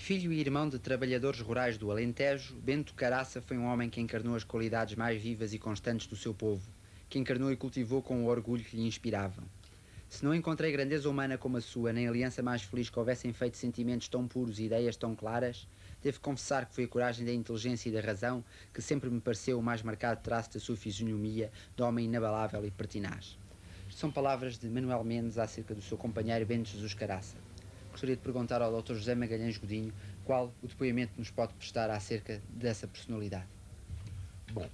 Filho e irmão de trabalhadores rurais do Alentejo, Bento Caraça foi um homem que encarnou as qualidades mais vivas e constantes do seu povo, que encarnou e cultivou com o orgulho que lhe inspiravam. Se não encontrei grandeza humana como a sua, nem aliança mais feliz que houvessem feito sentimentos tão puros e ideias tão claras, devo confessar que foi a coragem da inteligência e da razão que sempre me pareceu o mais marcado traço da sua fisionomia de homem inabalável e pertinaz. São palavras de Manuel Mendes acerca do seu companheiro Bento Jesus Caraça. Gostaria de perguntar ao Dr. José Magalhães Godinho qual o depoimento nos pode prestar acerca dessa personalidade. Bom,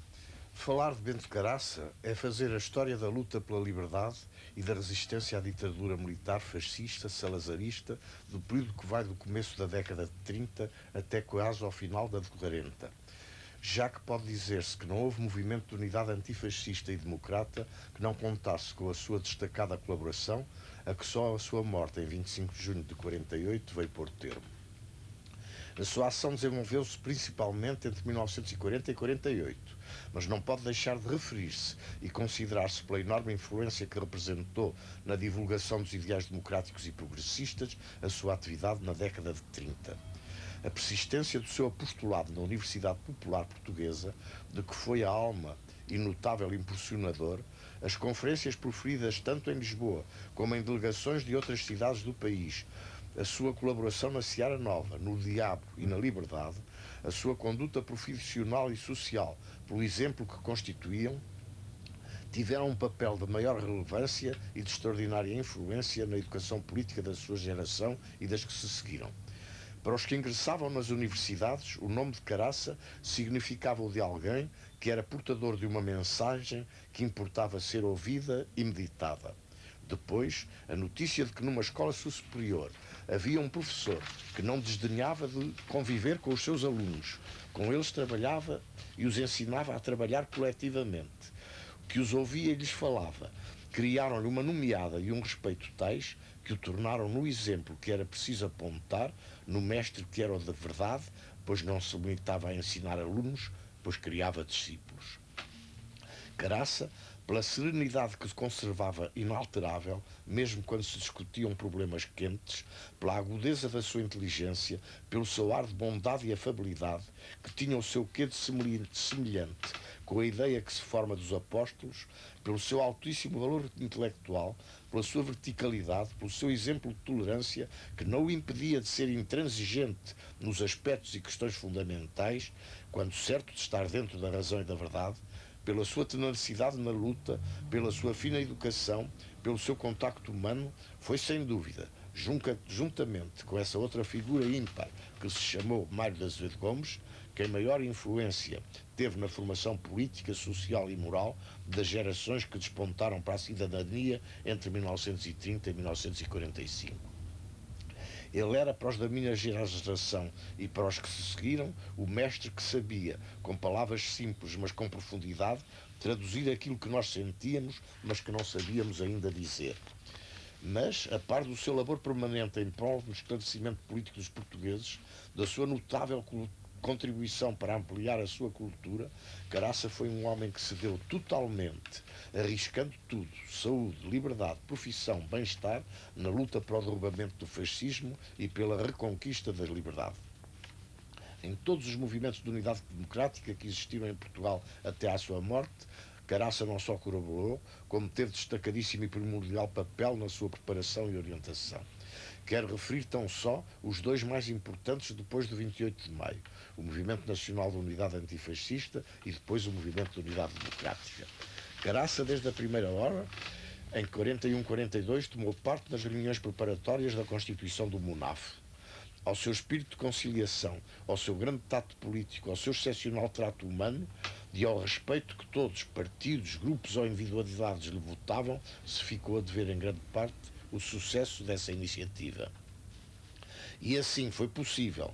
falar de Bento Caraça é fazer a história da luta pela liberdade e da resistência à ditadura militar fascista, salazarista, do período que vai do começo da década de 30 até quase ao final da de 40. Já que pode dizer-se que não houve movimento de unidade antifascista e democrata que não contasse com a sua destacada colaboração, a que só a sua morte em 25 de junho de 48 veio pôr termo. A sua ação desenvolveu-se principalmente entre 1940 e 48, mas não pode deixar de referir-se e considerar-se pela enorme influência que representou na divulgação dos ideais democráticos e progressistas a sua atividade na década de 30. A persistência do seu apostolado na Universidade Popular Portuguesa, de que foi a alma e notável impulsionador, as conferências proferidas tanto em Lisboa como em delegações de outras cidades do país, a sua colaboração na Seara Nova, no Diabo e na Liberdade, a sua conduta profissional e social, pelo exemplo que constituíam, tiveram um papel de maior relevância e de extraordinária influência na educação política da sua geração e das que se seguiram. Para os que ingressavam nas universidades, o nome de Caraça significava o de alguém que era portador de uma mensagem que importava ser ouvida e meditada. Depois, a notícia de que numa escola superior havia um professor que não desdenhava de conviver com os seus alunos, com eles trabalhava e os ensinava a trabalhar coletivamente, que os ouvia e lhes falava, criaram-lhe uma nomeada e um respeito tais que o tornaram no exemplo que era preciso apontar, no mestre que era o da verdade, pois não se limitava a ensinar alunos, pois criava discípulos. Caraça, pela serenidade que se conservava inalterável, mesmo quando se discutiam problemas quentes, pela agudeza da sua inteligência, pelo seu ar de bondade e afabilidade, que tinha o seu quê de semelhante com a ideia que se forma dos apóstolos, pelo seu altíssimo valor intelectual, pela sua verticalidade, pelo seu exemplo de tolerância, que não o impedia de ser intransigente nos aspectos e questões fundamentais, quando certo de estar dentro da razão e da verdade, pela sua tenacidade na luta, pela sua fina educação, pelo seu contacto humano, foi sem dúvida, juntamente com essa outra figura ímpar que se chamou Mário de Azevedo Gomes, quem maior influência teve na formação política, social e moral das gerações que despontaram para a cidadania entre 1930 e 1945. Ele era para os da minha geração e para os que se seguiram o mestre que sabia, com palavras simples mas com profundidade, traduzir aquilo que nós sentíamos mas que não sabíamos ainda dizer. Mas, a par do seu labor permanente em prol do esclarecimento político dos portugueses, da sua notável contribuição para ampliar a sua cultura, Caraça foi um homem que se deu totalmente, arriscando tudo, saúde, liberdade, profissão, bem-estar, na luta para o derrubamento do fascismo e pela reconquista da liberdade. Em todos os movimentos de unidade democrática que existiram em Portugal até à sua morte, Caraça não só colaborou, como teve destacadíssimo e primordial papel na sua preparação e orientação. Quero referir tão só os dois mais importantes depois do 28 de maio, o Movimento Nacional de Unidade Antifascista e depois o Movimento de Unidade Democrática. Caraça, desde a primeira hora, em 41-42, tomou parte nas reuniões preparatórias da Constituição do MUNAF. Ao seu espírito de conciliação, ao seu grande tato político, ao seu excepcional trato humano e ao respeito que todos, partidos, grupos ou individualidades lhe votavam, se ficou a dever em grande parte o sucesso dessa iniciativa. E assim foi possível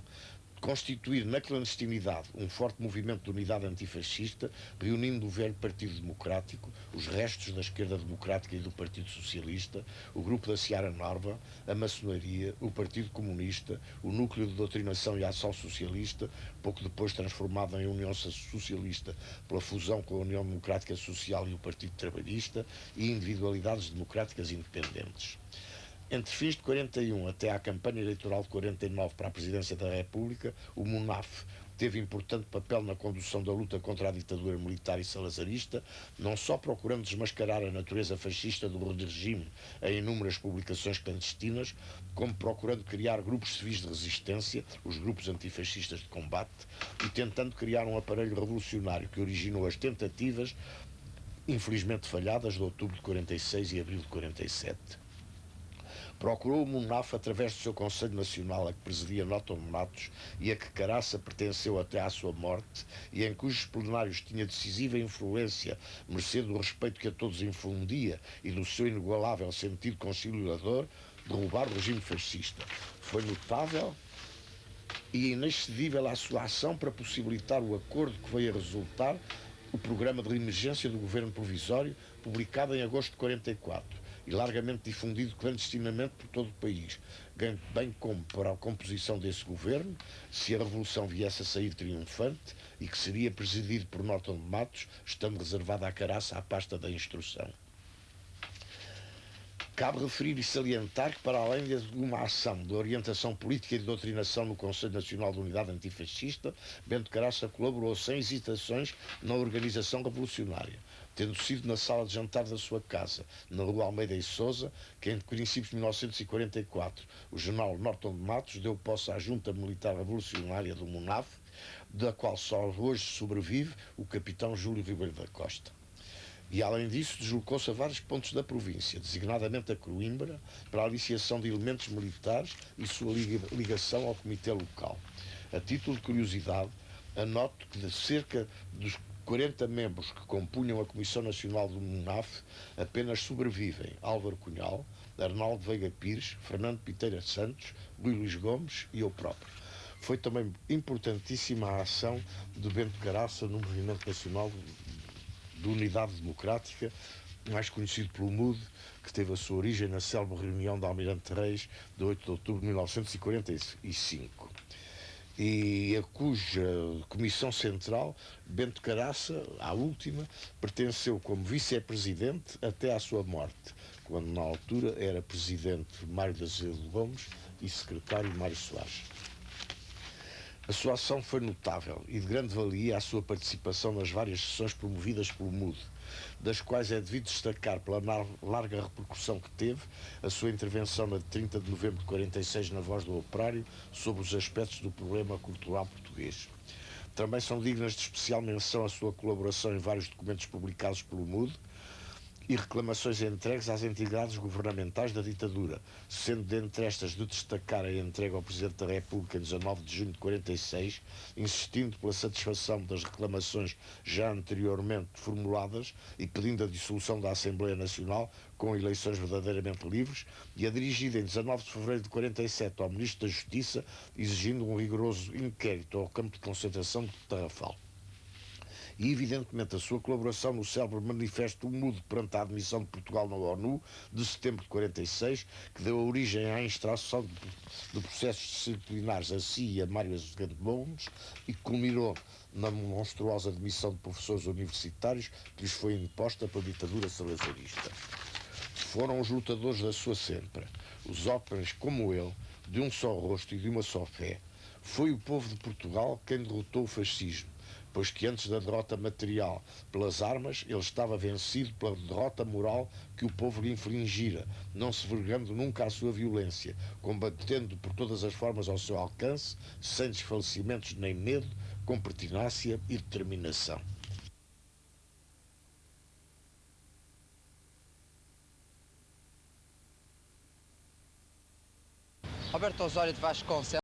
constituir na clandestinidade um forte movimento de unidade antifascista, reunindo o velho Partido Democrático, os restos da esquerda democrática e do Partido Socialista, o grupo da Seara Nova, a maçonaria, o Partido Comunista, o núcleo de doutrinação e ação socialista, pouco depois transformado em União Socialista pela fusão com a União Democrática Social e o Partido Trabalhista, e individualidades democráticas independentes. Entre fins de 41 até à campanha eleitoral de 49 para a presidência da República, o MUNAF teve importante papel na condução da luta contra a ditadura militar e salazarista, não só procurando desmascarar a natureza fascista do regime em inúmeras publicações clandestinas, como procurando criar grupos civis de resistência, os grupos antifascistas de combate, e tentando criar um aparelho revolucionário que originou as tentativas, infelizmente falhadas, de outubro de 46 e abril de 47. Procurou o MUNAF através do seu Conselho Nacional, a que presidia Norton Matos e a que Caraça pertenceu até à sua morte, e em cujos plenários tinha decisiva influência, mercê do respeito que a todos infundia e do seu inigualável sentido conciliador, derrubar o regime fascista. Foi notável e inexcedível a sua ação para possibilitar o acordo que veio a resultar, o programa de emergência do governo provisório, publicado em agosto de 44 e largamente difundido clandestinamente por todo o país, bem como para a composição desse governo, se a Revolução viesse a sair triunfante, e que seria presidido por Norton de Matos, estando reservada à Caraça a pasta da instrução. Cabe referir e salientar que, para além de uma ação de orientação política e de doutrinação no Conselho Nacional de Unidade Antifascista, Bento Caraça colaborou sem hesitações na organização revolucionária, tendo sido na sala de jantar da sua casa, na Rua Almeida e Sousa, que em princípios de 1944 o general Norton de Matos deu posse à Junta Militar Revolucionária do MUNAF, da qual só hoje sobrevive o capitão Júlio Ribeiro da Costa. E, além disso, deslocou-se a vários pontos da província, designadamente a Coimbra, para a aliciação de elementos militares e sua ligação ao comitê local. A título de curiosidade, anoto que de cerca dos 40 membros que compunham a Comissão Nacional do MUNAF, apenas sobrevivem Álvaro Cunhal, Arnaldo Veiga Pires, Fernando Piteira Santos, Luís Gomes e eu próprio. Foi também importantíssima a ação de Bento Caraça no Movimento Nacional de Unidade Democrática, mais conhecido pelo MUD, que teve a sua origem na célebre reunião de Almirante Reis de 8 de outubro de 1945. E a cuja Comissão Central, Bento Caraça, à última, pertenceu como vice-presidente até à sua morte, quando na altura era presidente Mário da Azevedo Gomes e secretário Mário Soares. A sua ação foi notável e de grande valia a sua participação nas várias sessões promovidas pelo MUD, das quais é devido destacar, pela larga repercussão que teve, a sua intervenção na 30 de novembro de 46 na Voz do Operário sobre os aspectos do problema cultural português. Também são dignas de especial menção a sua colaboração em vários documentos publicados pelo MUD e reclamações entregues às entidades governamentais da ditadura, sendo dentre estas de destacar a entrega ao Presidente da República em 19 de junho de 46, insistindo pela satisfação das reclamações já anteriormente formuladas e pedindo a dissolução da Assembleia Nacional com eleições verdadeiramente livres, e a dirigida em 19 de fevereiro de 47 ao Ministro da Justiça, exigindo um rigoroso inquérito ao campo de concentração de Tarrafal. E, evidentemente, a sua colaboração no célebre manifesto MUD perante a admissão de Portugal na ONU, de setembro de 46, que deu origem à instauração de processos disciplinares a si e a Mário Azevedo Gomes e culminou na monstruosa demissão de professores universitários que lhes foi imposta pela ditadura salazarista. Foram os lutadores da sua sempre, os homens como ele, de um só rosto e de uma só fé. Foi o povo de Portugal quem derrotou o fascismo, pois que antes da derrota material pelas armas, ele estava vencido pela derrota moral que o povo lhe infligira, não se vergando nunca à sua violência, combatendo por todas as formas ao seu alcance, sem desfalecimentos nem medo, com pertinácia e determinação. Roberto Osório de Vasconcelos